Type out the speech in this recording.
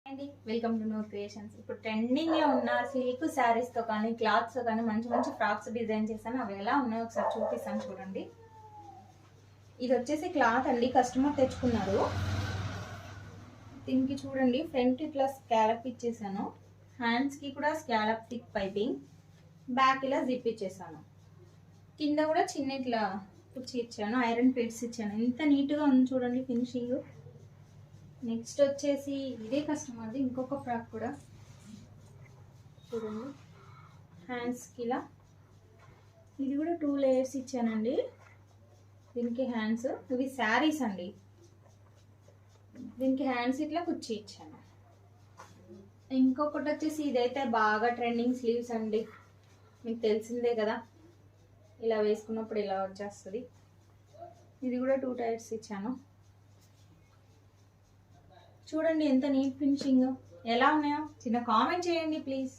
అండి welcome to know creations. ఇప్పుడు trending లో ఉన్న సిల్క్ శారీస్ తో కానీ క్లాత్స్ తో కానీ మంచి మంచి ఫ్రాక్స్ డిజైన్ చేశాను. అవి ఎలా ఉన్నాయో ఒకసారి చూపిస్తాను చూడండి. ఇది వచ్చేసి క్లాత్ అండి, కస్టమర్ తెచ్చుకున్నారు. దీనికి చూడండి ఫ్రంట్ ఇట్లా స్కాలప్ ఇచ్చేసాను, హ్యాండ్స్ కి కూడా స్కాలప్ థిక్ పైపింగ్, బ్యాక్ ఇలా జిప్ ఇచ్చేసాను, కింద కూడా చిన్న ఇట్లా కుర్చీ ఇచ్చాను, ఐరన్ ప్లేట్స్ ఇచ్చాను. ఎంత నీట్గా ఉంది చూడండి ఫినిషింగ్. నెక్స్ట్ వచ్చేసి ఇదే కస్టమర్ది ఇంకొక ఫ్రాక్ కూడా చూడండి, హ్యాండ్స్కి ఇలా ఇది కూడా 2 లేయర్స్ ఇచ్చానండి. దీనికి హ్యాండ్స్, ఇవి శారీస్ అండి, దీనికి హ్యాండ్స్ ఇట్లా కుర్చీ ఇచ్చాను. ఇంకొకటి వచ్చేసి ఇదైతే బాగా ట్రెండింగ్ స్లీవ్స్ అండి, మీకు తెలిసిందే కదా, ఇలా వేసుకున్నప్పుడు ఇలా వచ్చేస్తుంది. ఇది కూడా 2 టైర్స్ ఇచ్చాను. చూడండి ఎంత నీట్ ఫినిషింగ్, ఎలా ఉన్నాయో చిన్న కామెంట్ చేయండి ప్లీజ్.